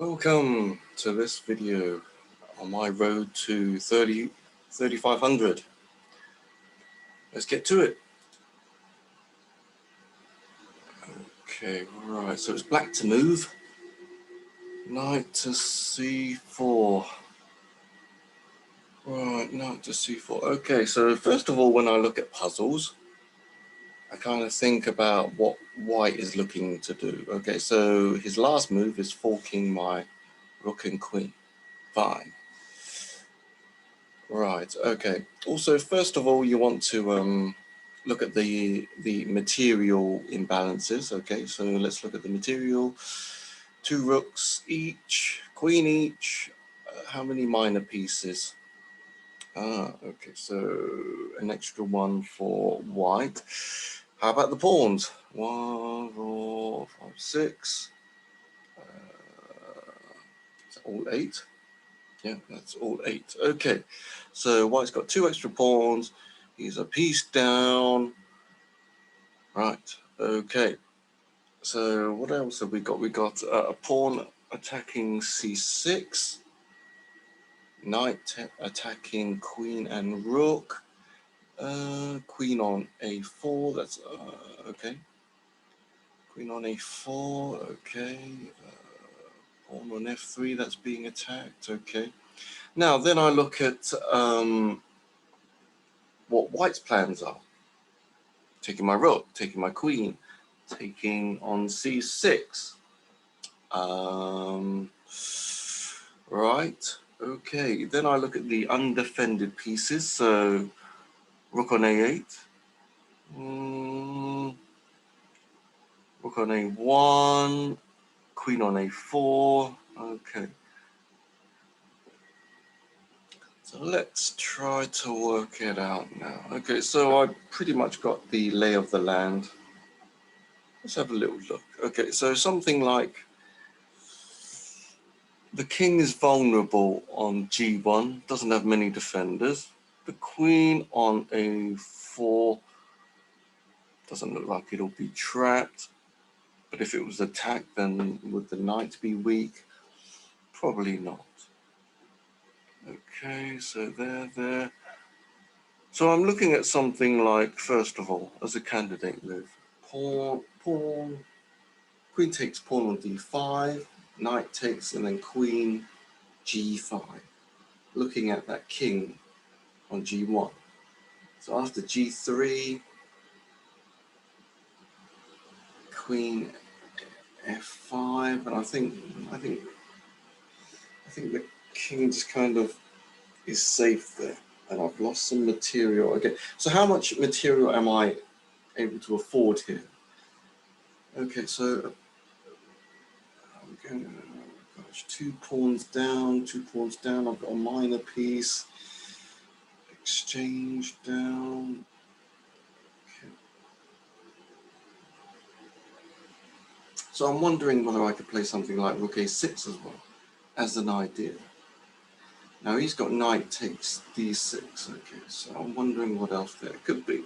Welcome to this video on my road to 3,500. Let's get to it. Okay, right, so it's black to move. Knight to c4. Right, knight to c4. Okay, so first of all, when I look at puzzles, I kind of think about what white is looking to do. Okay, so his last move is forking my rook and queen. Fine. Right, okay. Also, first of all, you want to look at the material imbalances. Okay, so let's look at the material. 2 rooks each, queen each. How many minor pieces? Okay, so an extra one for white. How about the pawns? 1, 4, 5, 6. Is that all 8? Yeah, that's all 8. Okay, so white's got 2 extra pawns. He's a piece down. Right, okay. So what else have we got? We got a pawn attacking c6. Knight attacking queen and rook. Queen on a4. That's okay. Queen on a4. Okay. Pawn on f3. That's being attacked. Okay. Now then I look at what white's plans are. Taking my rook, taking my queen, taking on c6. Right, okay. Then I look at the undefended pieces. So rook on a8. Rook on a1. Queen on a4. Okay. So let's try to work it out now. Okay, so I pretty much got the lay of the land. Let's have a little look. Okay, so something like the king is vulnerable on g1, doesn't have many defenders. The queen on a4 doesn't look like it'll be trapped. But if it was attacked, then would the knight be weak? Probably not. Okay, so there. So I'm looking at something like, first of all, as a candidate move. Pawn, queen takes pawn on d5, knight takes, and then queen g5. Looking at that king on g1. So after g3, queen f5, and I think the king just kind of is safe there, and I've lost some material. Okay, so how much material am I able to afford here? Okay, so I'm going, gosh, 2 pawns down, 2 pawns down. I've got a minor piece. Exchange down. Okay. So I'm wondering whether I could play something like rook a6 as well, as an idea. Now he's got knight takes d6. Okay, so I'm wondering what else there could be.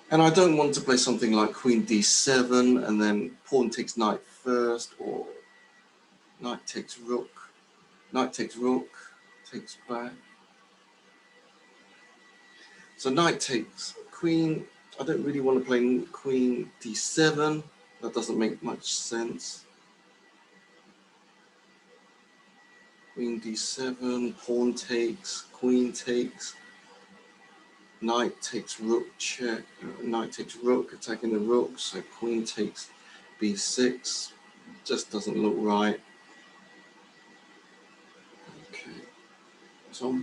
And I don't want to play something like queen d7 and then pawn takes knight first, or knight takes rook, takes back. So knight takes queen. I don't really want to play queen d7. That doesn't make much sense. Queen d7, pawn takes, queen takes, knight takes rook check, knight takes rook, attacking the rook, so queen takes b6, just doesn't look right. Okay, so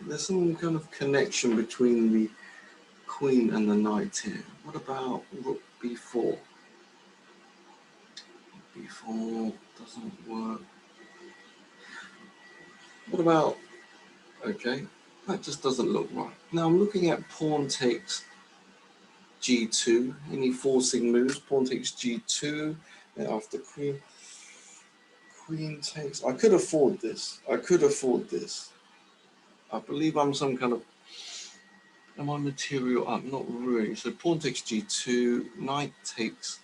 there's some kind of connection between the queen and the knight here. What about rook b4? b4 doesn't work. What about, okay, that just doesn't look right. Now I'm looking at pawn takes g2, any forcing moves. Pawn takes g2, then after queen takes. I could afford this. I believe I'm some kind of, am I material up? Not really. So pawn takes g2, knight takes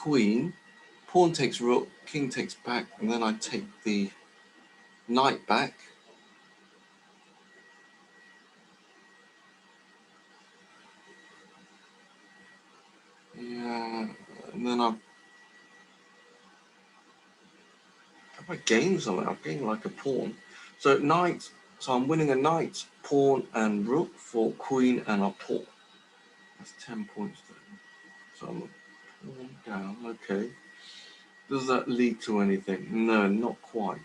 queen, pawn takes rook, king takes back, and then I take the knight back. Yeah, and then if I gain something, I've gained like a pawn. So knight, so I'm winning a knight, pawn, and rook for queen and a pawn. That's 10 points there. So I'm a pawn down, okay. Does that lead to anything? No, not quite.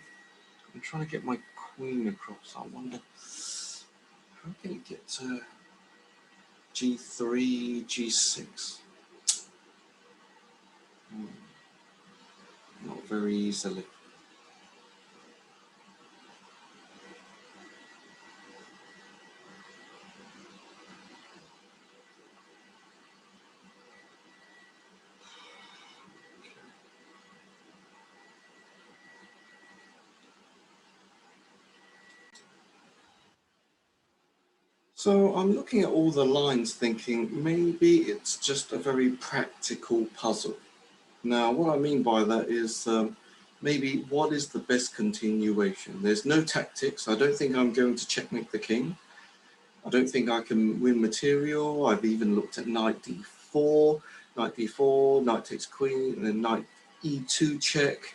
I'm trying to get my queen across. I wonder how can it get to G3, G6? Not very easily. So I'm looking at all the lines thinking maybe it's just a very practical puzzle. Now, what I mean by that is maybe what is the best continuation? There's no tactics. I don't think I'm going to checkmate the king. I don't think I can win material. I've even looked at knight d4, knight takes queen, and then knight e2 check.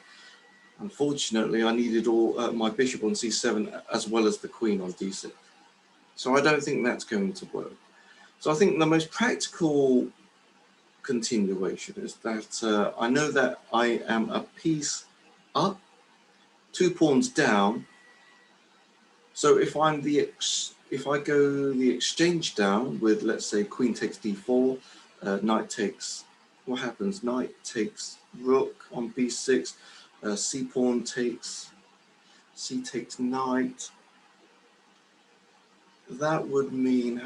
Unfortunately, I needed all my bishop on c7 as well as the queen on d6. So I don't think that's going to work. So I think the most practical continuation is that I know that I am a piece up, 2 pawns down. So if I go the exchange down with, let's say, queen takes d4, knight takes, what happens? Knight takes rook on b6, c pawn takes, c takes knight. That would mean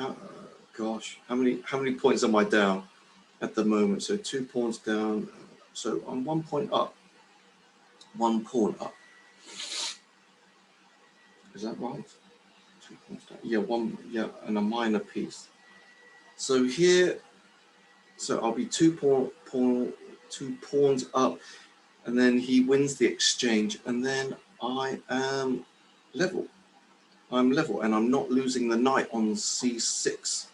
gosh, how many points am I down at the moment? So 2 pawns down. So I'm 1 point up, 1 pawn up. Is that right? 2 pawns down. Yeah, and a minor piece. So here, so I'll be 2 pawns up, and then he wins the exchange, and then I am level. I'm level, and I'm not losing the knight on c6.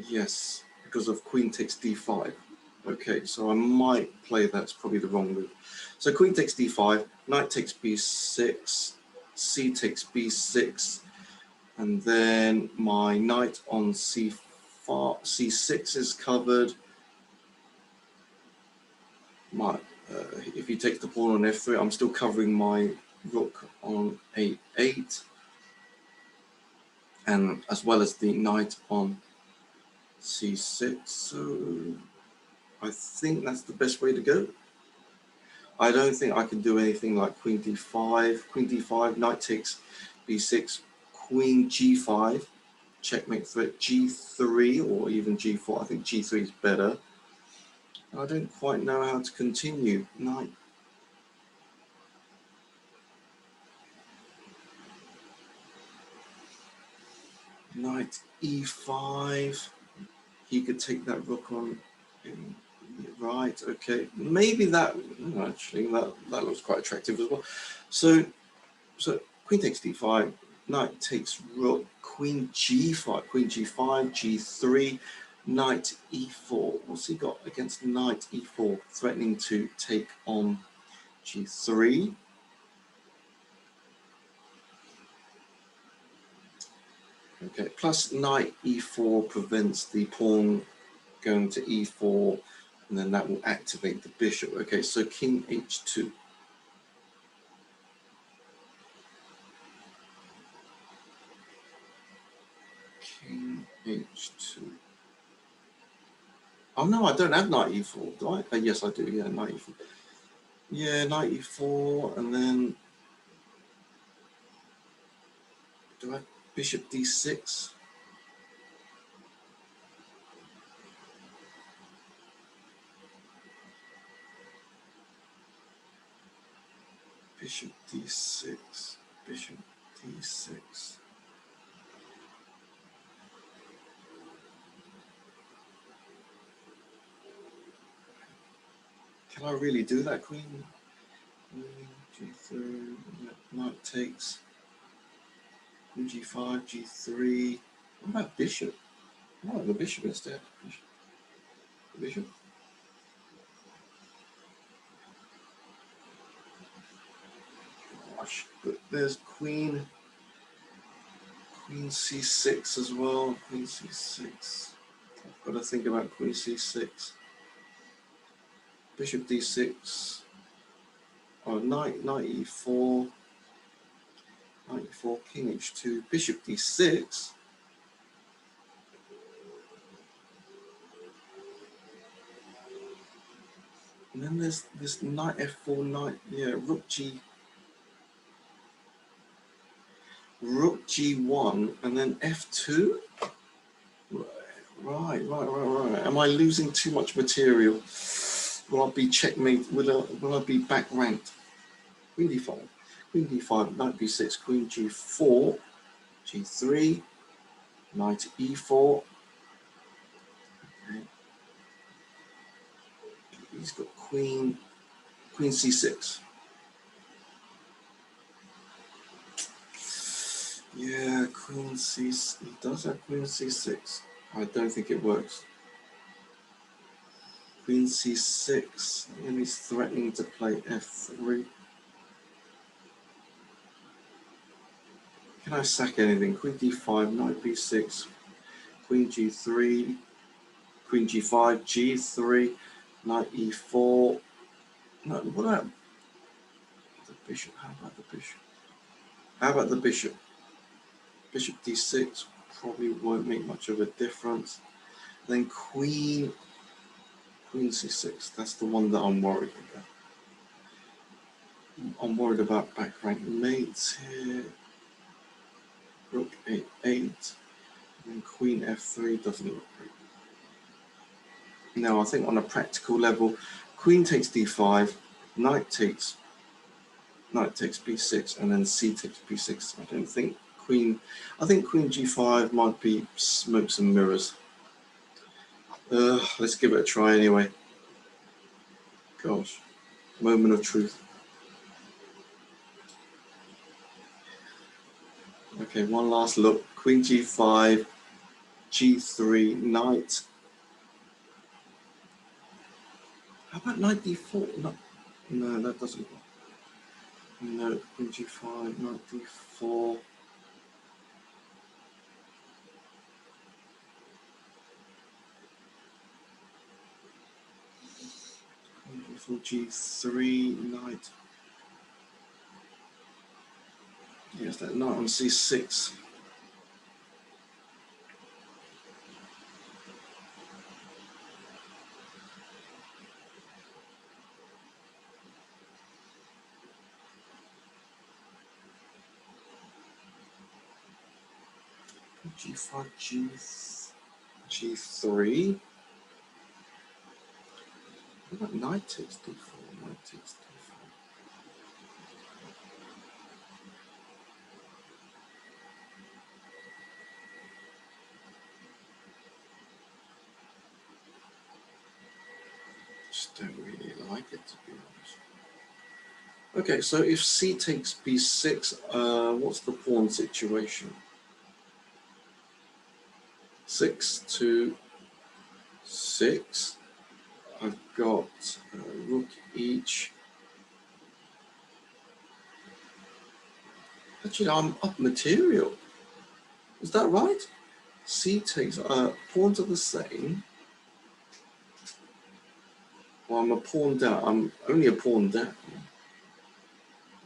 Yes, because of queen takes d5. Okay, so I might play that's probably the wrong move. So queen takes d5, knight takes b6, c takes b6, and then my knight on c6 is covered. If he takes the pawn on f3, I'm still covering my rook on a8, and as well as the knight on c6. So I think that's the best way to go. I don't think I can do anything like queen d5, knight takes b6, queen g5, checkmate threat, g3, or even g4. I think g3 is better. I don't quite know how to continue. Knight e5. He could take that rook on. Right, okay. Maybe that, actually, that looks quite attractive as well. So queen takes d5, knight takes rook, queen g5, g3, knight e4. What's he got against knight e4? Threatening to take on g3. Okay, plus knight e4 prevents the pawn going to e4, and then that will activate the bishop. Okay, so king h2. King h2. Oh no, I don't have knight e4, do I? Yes, I do. Yeah, knight e4. Yeah, knight e4, and then do I have bishop d6? Bishop d6. Bishop d6. Can I really do that, queen? G3, knight takes. Queen G5, G3. What about bishop? Oh, the bishop instead. Bishop. Gosh, but there's queen. Queen C6 as well. Queen C6. I've got to think about Queen C6. Bishop D6. Oh, knight E4. Knight E4, King H2, Bishop D6. And then there's this Knight F4, Knight, yeah, Rook G1, and then F2. Right. Am I losing too much material? Will I be checkmate? Will I be back ranked? Queen D5, Queen D5, Knight B6, Queen G4, G3, Knight E4. Okay. He's got Queen C6. Yeah, Queen C6. He does have Queen C6. I don't think it works. Queen C6, and he's threatening to play F3. Can I sack anything? Queen D5, Knight B6, Queen G3, Queen G5, G3, Knight E4. No, what about the bishop? How about the bishop? How about the bishop? Bishop D6 probably won't make much of a difference. Then Queen C6. That's the one that I'm worried about. I'm worried about back rank mates here. Rook A8. And Queen F3 doesn't look great. No, I think on a practical level, Queen takes D5, Knight takes B6, and then C takes B6. I don't think Queen. I think Queen G5 might be smokes and mirrors. Let's give it a try anyway. Gosh, moment of truth. Okay, one last look. Queen G5, G3, Knight. How about Knight D4? No, that doesn't work. No, Queen G5, Knight D4. Queen G3, Knight. Yes, that Knight on C6. G5, G3. What about Knight takes D4? Knight takes D4. Just don't really like it, to be honest. Okay, so if C takes B6, what's the pawn situation? 6 to 6. I've got rook each. Actually, I'm up material. Is that right? C takes pawns are the same. Well, I'm a pawn down. I'm only a pawn down.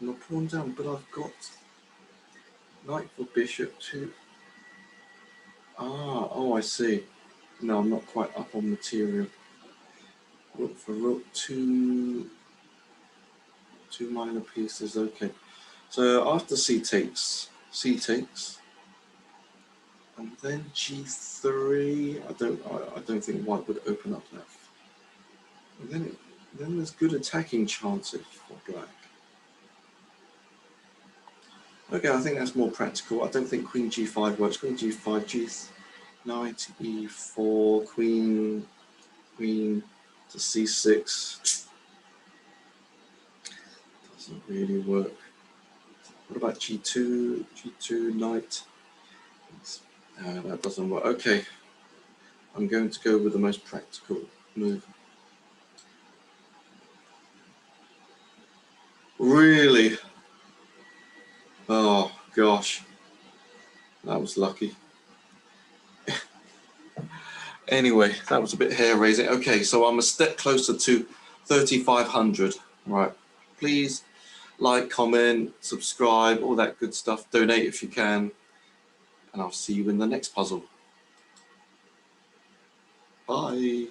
I'm a pawn down, but I've got knight for bishop too. Oh, I see. No, I'm not quite up on material. Rook for rook, two minor pieces. Okay. So after C takes, and then G3. I don't think white would open up that. And then there's good attacking chances for black. Okay, I think that's more practical. I don't think Queen G5 works. Queen G5, Knight E4, Queen to C6. Doesn't really work. What about G2? G2 knight. That doesn't work. Okay, I'm going to go with the most practical move. Really? Oh gosh, that was lucky. Anyway, that was a bit hair raising. Okay, so I'm a step closer to 3,500. Right, please like, comment, subscribe, all that good stuff. Donate if you can, and I'll see you in the next puzzle. Bye.